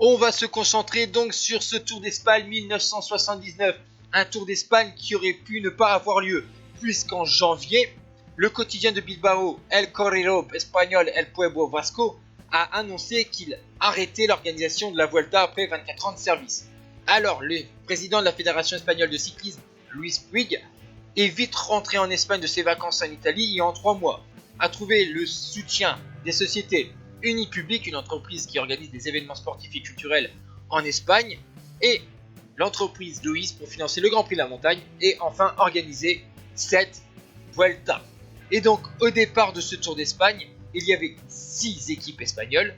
On va se concentrer donc sur ce Tour d'Espagne 1979. Un Tour d'Espagne qui aurait pu ne pas avoir lieu, puisqu'en janvier, le quotidien de Bilbao, El Correo Español El Pueblo Vasco, a annoncé qu'il arrêtait l'organisation de la Vuelta après 24 ans de service. Alors, le président de la Fédération espagnole de cyclisme, Luis Puig, est vite rentré en Espagne de ses vacances en Italie et en 3 mois a trouvé le soutien des sociétés Unipublic, une entreprise qui organise des événements sportifs et culturels en Espagne, et l'entreprise Louis pour financer le Grand Prix de la Montagne et enfin organiser cette Vuelta. Et donc au départ de ce Tour d'Espagne, il y avait 6 équipes espagnoles,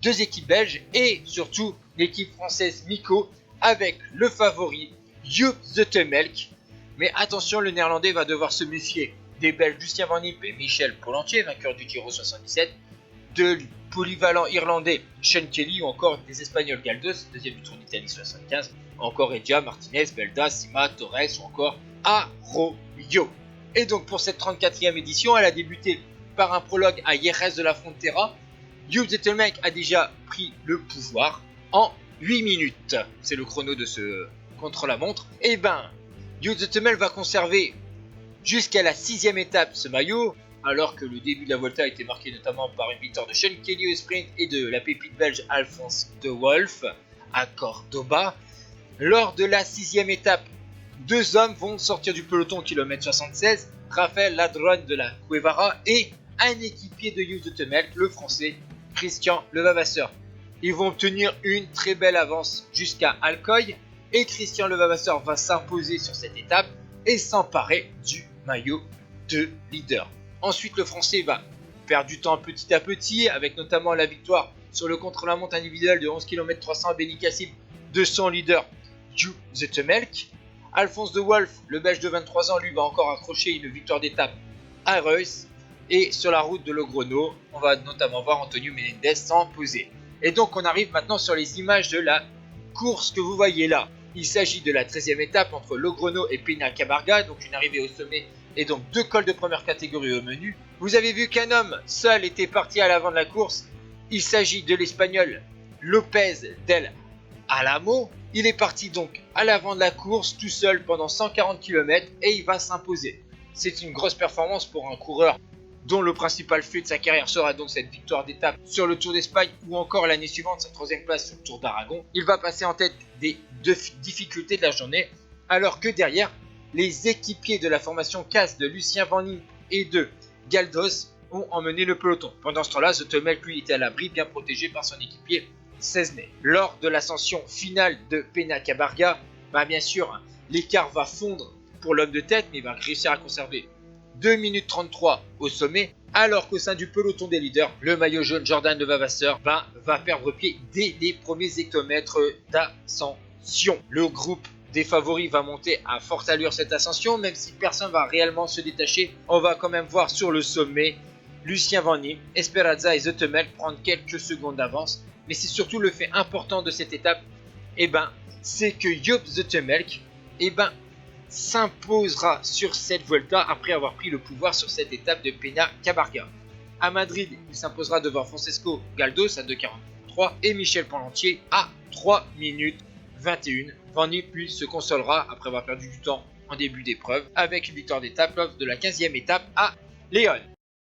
2 équipes belges et surtout l'équipe française Mico avec le favori Joop Zoetemelk. Mais attention, le néerlandais va devoir se méfier des Belges Lucien Van Impe et Michel Pollentier, vainqueur du Giro 77, de polyvalent irlandais Sean Kelly ou encore des Espagnols Galdos, deuxième du Tour d'Italie 75, encore Edia, Martinez, Belda, Sima, Torres ou encore Arroyo. Et donc pour cette 34e édition, elle a débuté par un prologue à Jerez de la Frontera. Joop Zoetemelk a déjà pris le pouvoir en 8 minutes. C'est le chrono de ce contre-la-montre. Et Joop Zoetemelk va conserver jusqu'à la 6e étape ce maillot, alors que le début de la Volta a été marqué notamment par une victoire de Sean Kelly au sprint et de la pépite belge Alphonse de Wolf à Cordoba. Lors de la 6e étape, 2 hommes vont sortir du peloton au kilomètre 76, Raphaël Ladron de la Cuevara et un équipier de Joop Zoetemelk, le français Christian Levavasseur. Ils vont obtenir une très belle avance jusqu'à Alcoy et Christian Levavasseur va s'imposer sur cette étape et s'emparer du maillot de leader. Ensuite, le français va perdre du temps petit à petit, avec notamment la victoire sur le contre-la-montre individuel de 11 km 300 à Benicassim de son leader Joop Zoetemelk. Alphonse de Wolf, le belge de 23 ans, lui va encore accrocher une victoire d'étape à Reus. Et sur la route de Logrono, on va notamment voir Antonio Menendez s'imposer. Et donc on arrive maintenant sur les images de la course que vous voyez là. Il s'agit de la 13e étape entre Logrono et Peña-Cabarga, donc une arrivée au sommet et donc 2 cols de première catégorie au menu. Vous avez vu qu'un homme seul était parti à l'avant de la course. Il s'agit de l'Espagnol Lopez del Alamo. Il est parti donc à l'avant de la course tout seul pendant 140 km et il va s'imposer. C'est une grosse performance pour un coureur dont le principal fait de sa carrière sera donc cette victoire d'étape sur le Tour d'Espagne ou encore l'année suivante sa 3e place sur le Tour d'Aragon. Il va passer en tête des 2 difficultés de la journée, alors que derrière, les équipiers de la formation CAS de Lucien Van Impe et de Galdos ont emmené le peloton. Pendant ce temps-là, Zoetemelk lui était à l'abri, bien protégé par son équipier Cesnay. Lors de l'ascension finale de Peña-Cabarga, bien sûr, l'écart va fondre pour l'homme de tête, mais il va réussir à conserver 2 minutes 33 au sommet, alors qu'au sein du peloton des leaders, le maillot jaune Jordan Levavasseur va perdre pied dès les premiers hectomètres d'ascension. Le groupe des favoris va monter à forte allure cette ascension, même si personne va réellement se détacher. On va quand même voir sur le sommet Lucien Van Impe, Esperanza et Zoetemelk prendre quelques secondes d'avance, mais c'est surtout le fait important de cette étape, c'est que Joop Zoetemelk, s'imposera sur cette Vuelta après avoir pris le pouvoir sur cette étape de Peña-Cabarga. À Madrid, il s'imposera devant Francesco Galdos à 2,43 et Michel Pollentier à 3 minutes 21. Van Impe lui se consolera après avoir perdu du temps en début d'épreuve avec une victoire d'étape lors de la 15e étape à Léon.